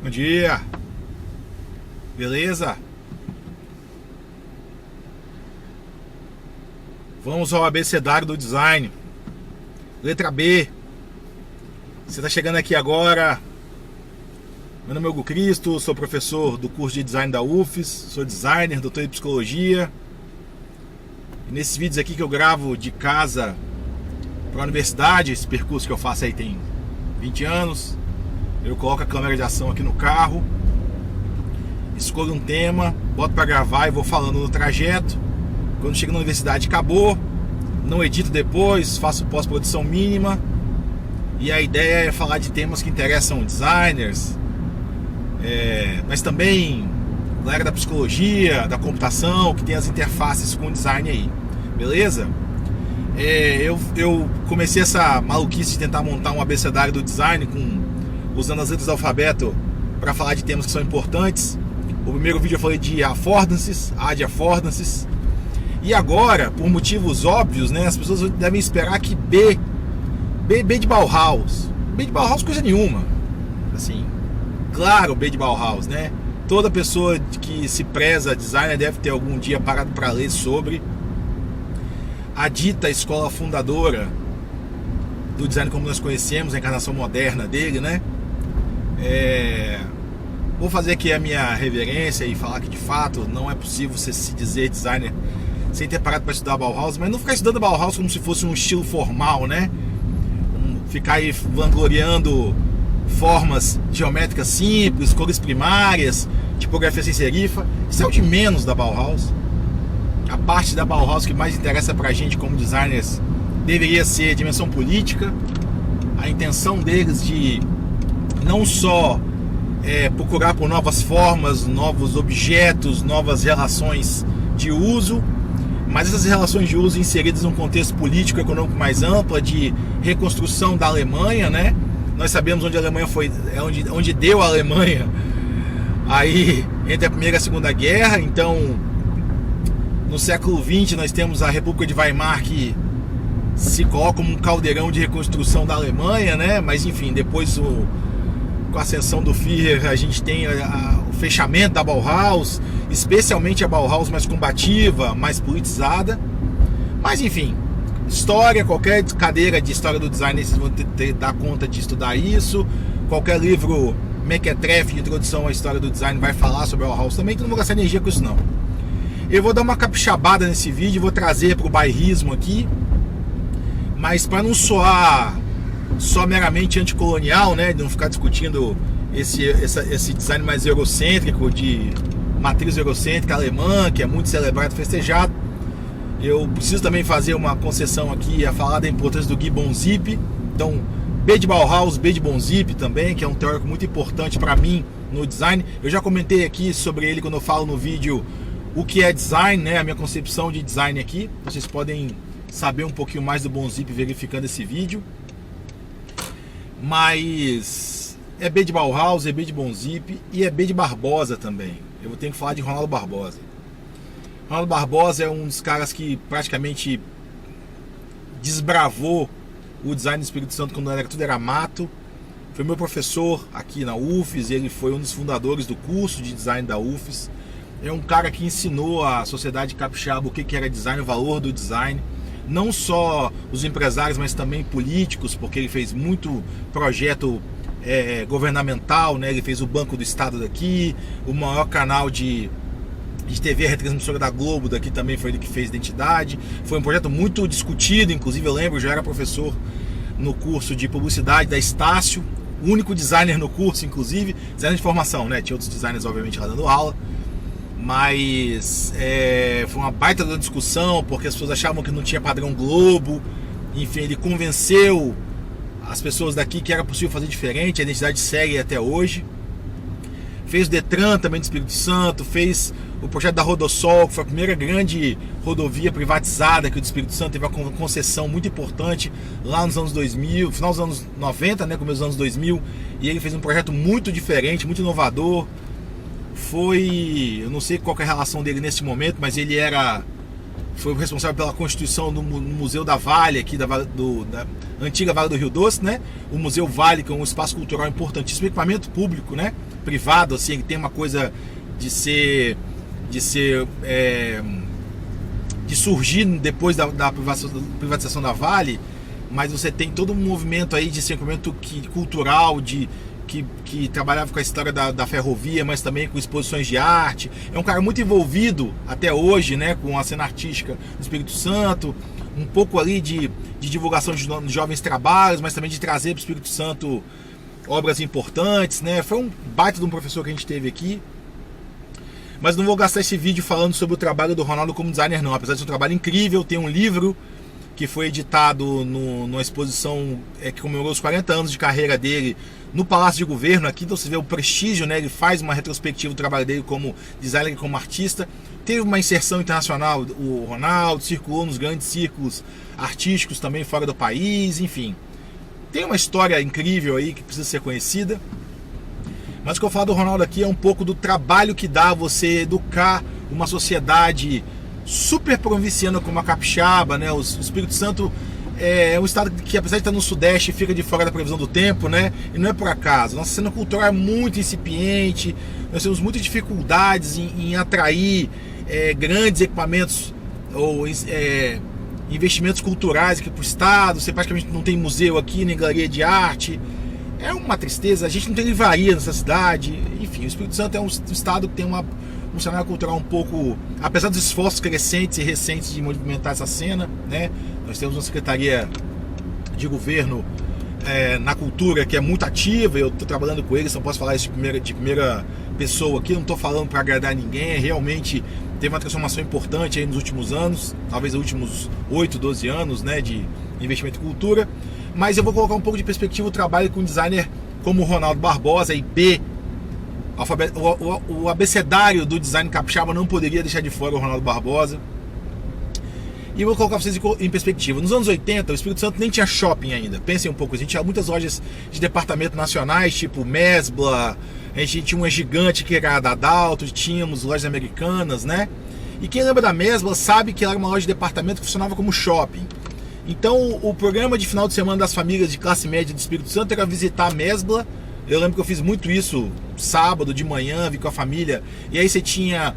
Bom dia. Beleza? Vamos ao abecedário do design. Letra B. Você está chegando aqui agora. Meu nome é Hugo Cristo, sou professor do curso de design da UFES, sou designer, doutor em psicologia. E nesses vídeos aqui que eu gravo de casa para a universidade, esse percurso que eu faço aí tem 20 anos, eu coloco a câmera de ação aqui no carro, escolho um tema, boto para gravar e vou falando no trajeto. Quando chego na universidade acabou, não edito depois, faço pós-produção mínima. E a ideia é falar de temas que interessam designers, mas também galera da psicologia, da computação, que tem as interfaces com o design aí, beleza? Eu comecei essa maluquice de tentar montar um abecedário do design usando as letras do alfabeto para falar de temas que são importantes. O primeiro vídeo eu falei de affordances, ad affordances. E agora, por motivos óbvios, né, as pessoas devem esperar que B de Bauhaus. B de Bauhaus coisa nenhuma. Assim, claro, B de Bauhaus, né? Toda pessoa que se preza designer deve ter algum dia parado para ler sobre a dita escola fundadora do design como nós conhecemos, a encarnação moderna dele, né? Vou fazer aqui a minha reverência e falar que de fato não é possível você se dizer designer sem ter parado para estudar Bauhaus, mas não ficar estudando Bauhaus como se fosse um estilo formal, né? Ficar aí vangloriando formas geométricas simples, cores primárias, tipografia sem serifa. Isso é o de menos da Bauhaus. A parte da Bauhaus que mais interessa pra gente como designers deveria ser a dimensão política, a intenção deles de não só procurar por novas formas, novos objetos, novas relações de uso, mas essas relações de uso inseridas num contexto político e econômico mais amplo, de reconstrução da Alemanha, né? Nós sabemos onde a Alemanha foi, onde deu a Alemanha aí entre a Primeira e a Segunda Guerra. Então, no século XX nós temos a República de Weimar, que se coloca como um caldeirão de reconstrução da Alemanha, né? Mas enfim, depois com a ascensão do Führer a gente tem o fechamento da Bauhaus, especialmente a Bauhaus mais combativa, mais politizada. Mas enfim, história, qualquer cadeira de história do design vocês vão dar conta de estudar isso. Qualquer livro mequetrefe de introdução à história do design vai falar sobre a Bauhaus também, que não vou gastar energia com isso não. Eu vou dar uma capixabada nesse vídeo, vou trazer para o bairrismo aqui, mas para não soar só meramente anticolonial, né, de não ficar discutindo esse design mais eurocêntrico, de matriz eurocêntrica alemã, que é muito celebrado e festejado, eu preciso também fazer uma concessão aqui a falar da importância do Guy Bonzip. Então, B de Bauhaus, B de Bonzip também, que é um teórico muito importante para mim no design. Eu já comentei aqui sobre ele quando eu falo no vídeo o que é design, né, a minha concepção de design aqui. Vocês podem saber um pouquinho mais do Bonzip verificando esse vídeo. Mas é B de Bauhaus, é B de Bonzip e é B de Barbosa também. Eu tenho que falar de Ronaldo Barbosa. Ronaldo Barbosa é um dos caras que praticamente desbravou o design do Espírito Santo quando tudo era mato. Foi meu professor aqui na UFES, ele foi um dos fundadores do curso de design da UFES. É um cara que ensinou à sociedade capixaba o que era design, o valor do design. Não só os empresários, mas também políticos, porque ele fez muito projeto governamental, né? Ele fez o Banco do Estado daqui, o maior canal de TV, a retransmissora da Globo daqui também foi ele que fez Identidade. Foi um projeto muito discutido, inclusive eu lembro, eu já era professor no curso de publicidade da Estácio, o único designer no curso, inclusive, designer de formação, né? Tinha outros designers obviamente lá dando aula. Mas foi uma baita da discussão, porque as pessoas achavam que não tinha padrão Globo. Enfim, ele convenceu as pessoas daqui que era possível fazer diferente. A identidade segue até hoje. Fez o Detran também do Espírito Santo, fez o projeto da Rodossol, que foi a primeira grande rodovia privatizada que o Espírito Santo teve uma concessão muito importante lá nos anos 2000, final dos anos 90, né, começo dos anos 2000. E ele fez um projeto muito diferente, muito inovador. Eu não sei qual que é a relação dele nesse momento, mas ele era foi o responsável pela constituição do Museu da Vale, aqui da antiga Vale do Rio Doce, né? O Museu Vale, que é um espaço cultural importantíssimo, equipamento público, né? Privado, assim, ele tem uma coisa de surgir depois da privatização da Vale, mas você tem todo um movimento aí de equipamento cultural, que trabalhava com a história da ferrovia, mas também com exposições de arte. É um cara muito envolvido até hoje, né, com a cena artística do Espírito Santo, um pouco ali de divulgação de jovens trabalhos, mas também de trazer para o Espírito Santo obras importantes, né? Foi um baita de um professor que a gente teve aqui. Mas não vou gastar esse vídeo falando sobre o trabalho do Ronaldo como designer não, apesar de ser um trabalho incrível. Tem um livro que foi editado numa exposição que comemorou os 40 anos de carreira dele no Palácio de Governo aqui, então você vê o prestígio, né? Ele faz uma retrospectiva do trabalho dele como designer e como artista. Teve uma inserção internacional, o Ronaldo circulou nos grandes círculos artísticos também fora do país, enfim. Tem uma história incrível aí que precisa ser conhecida. Mas o que eu falo do Ronaldo aqui é um pouco do trabalho que dá você educar uma sociedade super provinciana como a capixaba, né? O Espírito Santo é um estado que, apesar de estar no Sudeste, fica de fora da previsão do tempo, né? E não é por acaso. Nossa cena cultural é muito incipiente, nós temos muitas dificuldades em atrair grandes equipamentos ou investimentos culturais aqui para o estado. Você praticamente não tem museu aqui, nem galeria de arte. É uma tristeza, a gente não tem livraria nessa cidade. Enfim, o Espírito Santo é um estado que tem um cenário cultural um pouco, apesar dos esforços crescentes e recentes de movimentar essa cena, né? Nós temos uma secretaria de governo na cultura que é muito ativa. Eu estou trabalhando com eles, não posso falar isso de primeira pessoa aqui, não estou falando para agradar ninguém. Realmente teve uma transformação importante aí nos últimos anos, talvez nos últimos 8, 12 anos, né, de investimento em cultura. Mas eu vou colocar um pouco de perspectiva o trabalho com um designer como o Ronaldo Barbosa e o abecedário do design capixaba não poderia deixar de fora o Ronaldo Barbosa. E vou colocar vocês em perspectiva. Nos anos 80, o Espírito Santo nem tinha shopping ainda. Pensem um pouco, a gente tinha muitas lojas de departamento nacionais, tipo Mesbla, a gente tinha uma gigante que era da Adalto, tínhamos lojas americanas, né? E quem lembra da Mesbla sabe que ela era uma loja de departamento que funcionava como shopping. Então o programa de final de semana das famílias de classe média do Espírito Santo era visitar a Mesbla. Eu lembro que eu fiz muito isso sábado de manhã, vi com a família. E aí você tinha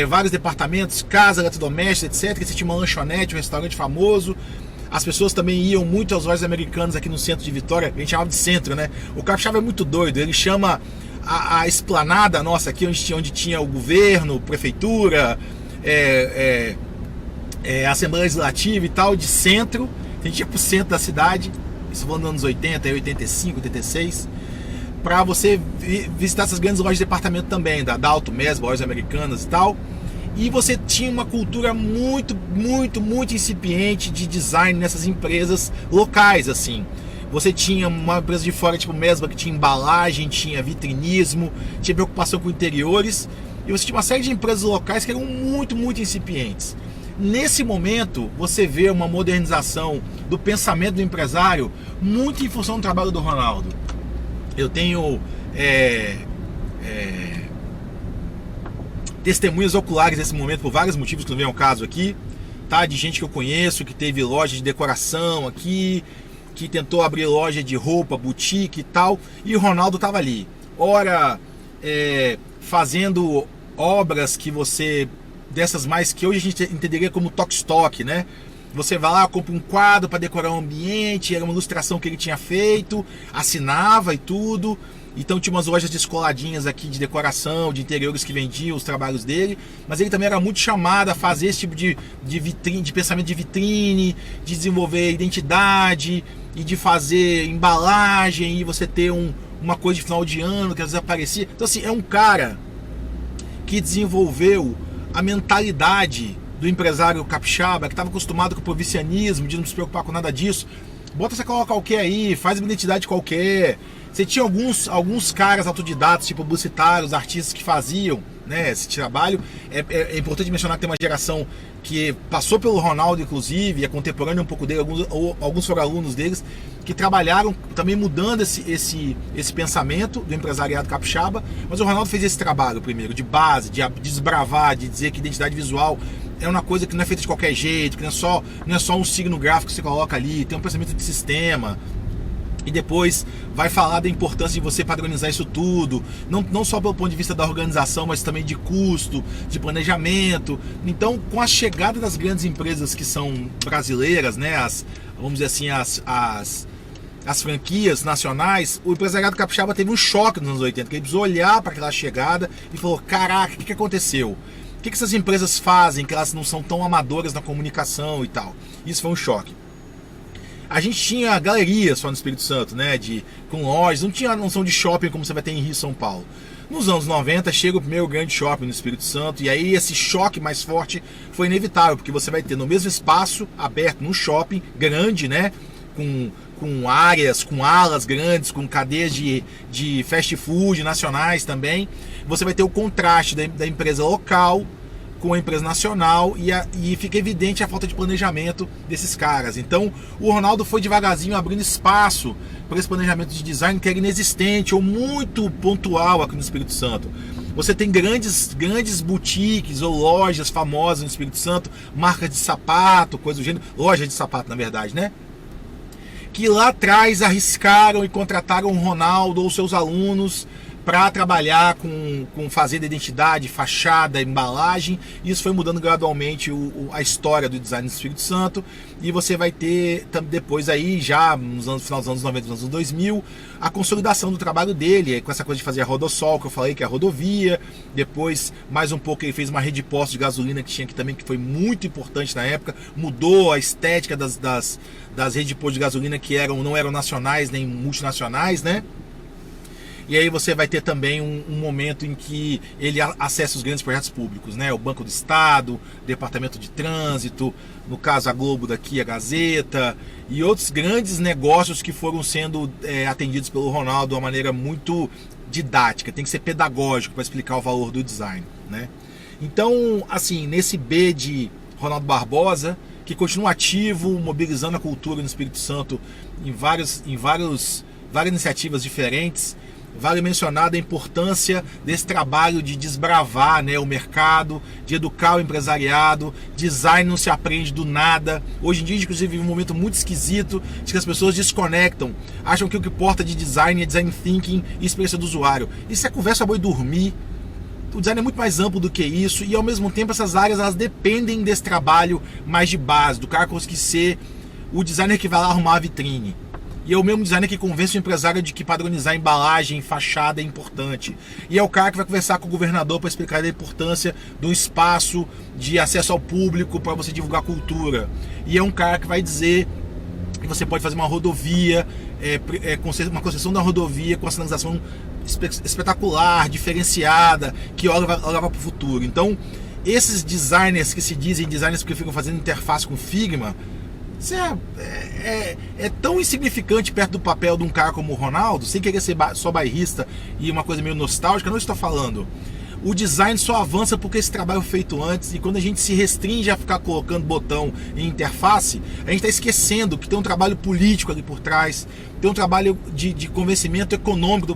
vários departamentos, casa, eletrodoméstica, etc. Você tinha uma lanchonete, um restaurante famoso. As pessoas também iam muito às lojas americanas aqui no centro de Vitória. A gente chamava de centro, né? O capixaba é muito doido, ele chama a esplanada nossa aqui, onde tinha o governo, prefeitura, Assembleia Legislativa e tal, de centro. A gente ia pro centro da cidade, isso foi nos anos 80, 85, 86, para você visitar essas grandes lojas de departamento também, da Adalto, Mesbla, lojas americanas e tal. E você tinha uma cultura muito, muito, muito incipiente de design nessas empresas locais, assim. Você tinha uma empresa de fora, tipo Mesbla, que tinha embalagem, tinha vitrinismo, tinha preocupação com interiores. E você tinha uma série de empresas locais que eram muito, muito incipientes. Nesse momento, você vê uma modernização do pensamento do empresário muito em função do trabalho do Ronaldo. Eu tenho testemunhas oculares nesse momento por vários motivos que não vem ao caso aqui, tá? De gente que eu conheço, que teve loja de decoração aqui, que tentou abrir loja de roupa, boutique e tal, e o Ronaldo estava ali. Ora, fazendo obras que você... dessas mais que hoje a gente entenderia como toque-stock, né? Você vai lá, compra um quadro para decorar o ambiente, era uma ilustração que ele tinha feito, assinava e tudo. Então tinha umas lojas descoladinhas aqui de decoração, de interiores que vendiam os trabalhos dele. Mas ele também era muito chamado a fazer esse tipo de vitrine, de pensamento de vitrine, de desenvolver identidade e de fazer embalagem e você ter uma coisa de final de ano que às vezes aparecia. Então assim, é um cara que desenvolveu a mentalidade do empresário capixaba, que estava acostumado com o provincianismo, de não se preocupar com nada disso. Bota essa cola qualquer aí, faz uma identidade qualquer, Você tinha alguns caras autodidatos, tipo publicitários, artistas que faziam, né, esse trabalho. É importante mencionar que tem uma geração que passou pelo Ronaldo, inclusive, é contemporânea um pouco dele, alguns foram alunos deles, que trabalharam também mudando esse pensamento do empresariado capixaba. Mas o Ronaldo fez esse trabalho primeiro, de base, de desbravar, de dizer que identidade visual é uma coisa que não é feita de qualquer jeito, que não é só um signo gráfico que você coloca ali, tem um pensamento de sistema. E depois vai falar da importância de você padronizar isso tudo, não só pelo ponto de vista da organização, mas também de custo, de planejamento. Então, com a chegada das grandes empresas que são brasileiras, né, vamos dizer assim, as franquias nacionais, o empresariado capixaba teve um choque nos anos 80, que ele precisou olhar para aquela chegada e falou: caraca, o que aconteceu? O que essas empresas fazem que elas não são tão amadoras na comunicação e tal? Isso foi um choque. A gente tinha galerias só no Espírito Santo, né, com lojas, não tinha a noção de shopping como você vai ter em Rio e São Paulo. Nos anos 90 chega o primeiro grande shopping no Espírito Santo, e aí esse choque mais forte foi inevitável, porque você vai ter no mesmo espaço aberto num shopping grande, né, com áreas, com alas grandes, com cadeias de fast food nacionais também, você vai ter o contraste da empresa local com a empresa nacional, e fica evidente a falta de planejamento desses caras. Então o Ronaldo foi devagarzinho abrindo espaço para esse planejamento de design que era inexistente ou muito pontual aqui no Espírito Santo. Você tem grandes boutiques ou lojas famosas no Espírito Santo, marcas de sapato, coisa do gênero, loja de sapato na verdade, né, que lá atrás arriscaram e contrataram o Ronaldo ou seus alunos para trabalhar com fazer da identidade, fachada, embalagem. Isso foi mudando gradualmente a história do design do Espírito Santo, e você vai ter depois aí, já no final dos anos 90, nos anos 2000, a consolidação do trabalho dele, com essa coisa de fazer a Rodossol, que eu falei, que é a rodovia. Depois, mais um pouco, ele fez uma rede de postos de gasolina que tinha aqui também, que foi muito importante na época, mudou a estética das redes de postos de gasolina que não eram nacionais nem multinacionais, né? E aí você vai ter também um momento em que ele acessa os grandes projetos públicos, né? O Banco do Estado, Departamento de Trânsito, no caso a Globo daqui, a Gazeta, e outros grandes negócios que foram sendo atendidos pelo Ronaldo de uma maneira muito didática. Tem que ser pedagógico para explicar o valor do design, né? Então, assim, nesse B de Ronaldo Barbosa, que continua ativo, mobilizando a cultura no Espírito Santo em várias iniciativas diferentes. Vale mencionar a importância desse trabalho de desbravar, né, o mercado, de educar o empresariado. Design não se aprende do nada. Hoje em dia, inclusive, vive um momento muito esquisito de que as pessoas desconectam, acham que o que importa de design é design thinking e experiência do usuário. Isso é conversa boa e dormir. O design é muito mais amplo do que isso, e ao mesmo tempo essas áreas elas dependem desse trabalho mais de base, do cara conseguir ser o designer que vai lá arrumar a vitrine. E é o mesmo designer que convence o empresário de que padronizar a embalagem, fachada é importante. E é o cara que vai conversar com o governador para explicar a importância do espaço de acesso ao público para você divulgar cultura. E é um cara que vai dizer que você pode fazer uma rodovia, uma concessão da rodovia com a sinalização espetacular, diferenciada, que olha para o futuro. Então, esses designers que se dizem designers porque ficam fazendo interface com Figma, isso é tão insignificante perto do papel de um cara como o Ronaldo, sem querer ser só bairrista e uma coisa meio nostálgica. Não estou falando. O design só avança porque esse trabalho foi feito antes, e quando a gente se restringe a ficar colocando botão em interface, a gente está esquecendo que tem um trabalho político ali por trás, tem um trabalho de convencimento econômico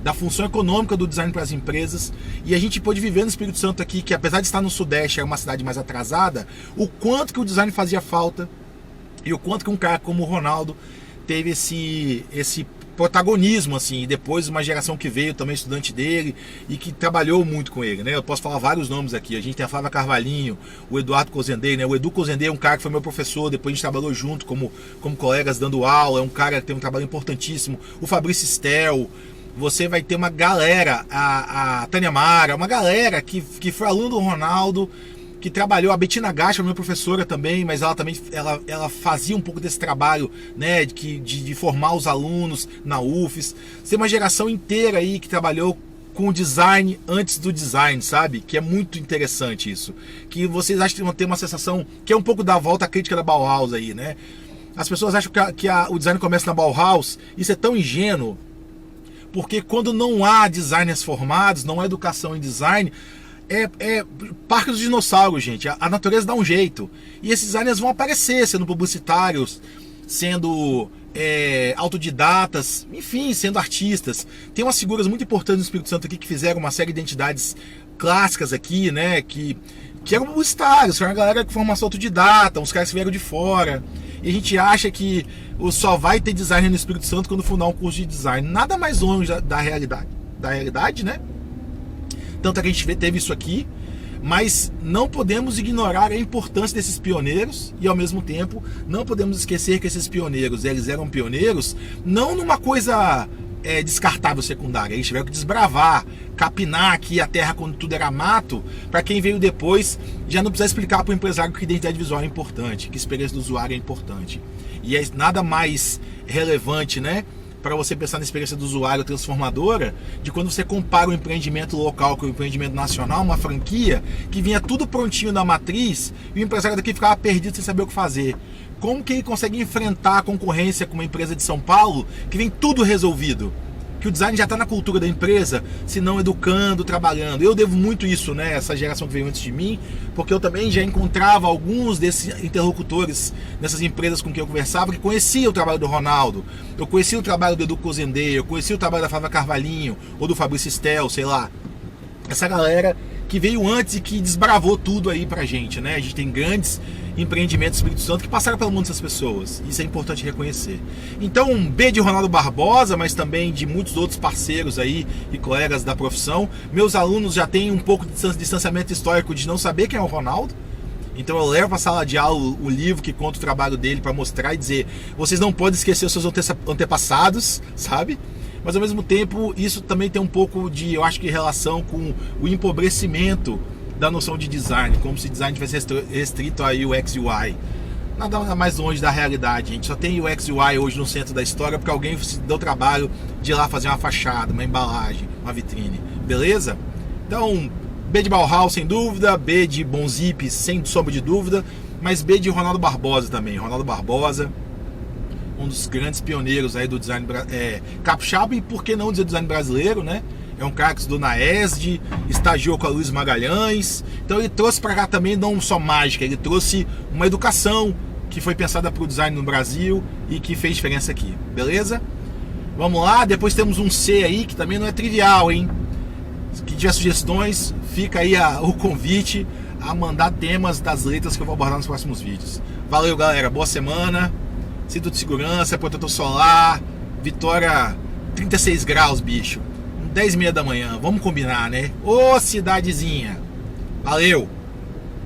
da função econômica do design para as empresas. E a gente pôde viver no Espírito Santo aqui, que apesar de estar no Sudeste, é uma cidade mais atrasada, o quanto que o design fazia falta, e o quanto que um cara como o Ronaldo teve esse protagonismo, assim, e depois uma geração que veio também estudante dele e que trabalhou muito com ele, né? Eu posso falar vários nomes aqui. A gente tem a Flávia Carvalhinho, o Eduardo Cozendei, né? O Edu Cozendei é um cara que foi meu professor, depois a gente trabalhou junto como colegas dando aula, é um cara que tem um trabalho importantíssimo. O Fabrício Stel. Você vai ter uma galera, a Tânia Mara, uma galera que foi aluno do Ronaldo, que trabalhou. A Betina Gacha, minha professora também, mas ela também ela fazia um pouco desse trabalho, né, de formar os alunos na UFES. Tem uma geração inteira aí que trabalhou com o design antes do design, sabe? Que é muito interessante isso. Que vocês acham que vão ter uma sensação que é um pouco da volta à crítica da Bauhaus aí, né? As pessoas acham que o design começa na Bauhaus. Isso é tão ingênuo, porque quando não há designers formados, não há educação em design, é parque dos dinossauros, gente. A natureza dá um jeito. E esses designers vão aparecer, sendo publicitários, sendo autodidatas, enfim, sendo artistas. Tem umas figuras muito importantes no Espírito Santo aqui que fizeram uma série de identidades clássicas aqui, né? Que eram publicitários, que era uma galera com formação autodidata, uns caras que vieram de fora. E a gente acha que só vai ter design no Espírito Santo quando fundar um curso de design. Nada mais longe da realidade, né? Tanto é que a gente teve isso aqui, mas não podemos ignorar a importância desses pioneiros e, ao mesmo tempo, não podemos esquecer que esses pioneiros, eles eram pioneiros não numa coisa descartável secundária. Eles tiveram que desbravar, capinar aqui a terra quando tudo era mato, para quem veio depois já não precisar explicar para o empresário que identidade visual é importante, que experiência do usuário é importante. E é nada mais relevante, né, para você pensar na experiência do usuário transformadora, de quando você compara o empreendimento local com o empreendimento nacional, uma franquia, que vinha tudo prontinho da matriz, e o empresário daqui ficava perdido sem saber o que fazer. Como que ele consegue enfrentar a concorrência com uma empresa de São Paulo, que vem tudo resolvido? Que o design já está na cultura da empresa, se não educando, trabalhando. Eu devo muito isso, né, essa geração que veio antes de mim, porque eu também já encontrava alguns desses interlocutores nessas empresas com quem eu conversava, que conhecia o trabalho do Ronaldo, eu conhecia o trabalho do Edu Cozendê, eu conhecia o trabalho da Flávia Carvalhinho, ou do Fabrício Stel, sei lá. Essa galera que veio antes e que desbravou tudo aí pra gente, né? A gente tem grandes empreendimentos do Espírito Santo que passaram pelo mundo dessas pessoas. Isso é importante reconhecer. Então, um B de Ronaldo Barbosa, mas também de muitos outros parceiros aí e colegas da profissão. Meus alunos já têm um pouco de distanciamento histórico de não saber quem é o Ronaldo. Então eu levo para a sala de aula o livro que conta o trabalho dele para mostrar e dizer: vocês não podem esquecer os seus antepassados, sabe? Mas ao mesmo tempo isso também tem um pouco de, eu acho que, relação com o empobrecimento da noção de design, como se design tivesse restrito a UX e UI. Nada mais longe da realidade. A gente só tem UX e UI hoje no centro da história porque alguém se deu o trabalho de ir lá fazer uma fachada, uma embalagem, uma vitrine, beleza? Então, B de Bauhaus sem dúvida, B de Bonzip sem sombra de dúvida, mas B de Ronaldo Barbosa também. Ronaldo Barbosa, um dos grandes pioneiros aí do design capixaba, e por que não dizer design brasileiro, né? É um cara que estudou na ESD, estagiou com a Luiz Magalhães. Então ele trouxe para cá também não só mágica, ele trouxe uma educação que foi pensada para o design no Brasil e que fez diferença aqui, beleza? Vamos lá, depois temos um C aí que também não é trivial, hein? Se tiver sugestões, fica aí o convite a mandar temas das letras que eu vou abordar nos próximos vídeos. Valeu, galera, boa semana. Cinto de segurança, protetor solar, Vitória 36 graus, bicho. 10h30 da manhã, vamos combinar, né? Ô cidadezinha, valeu!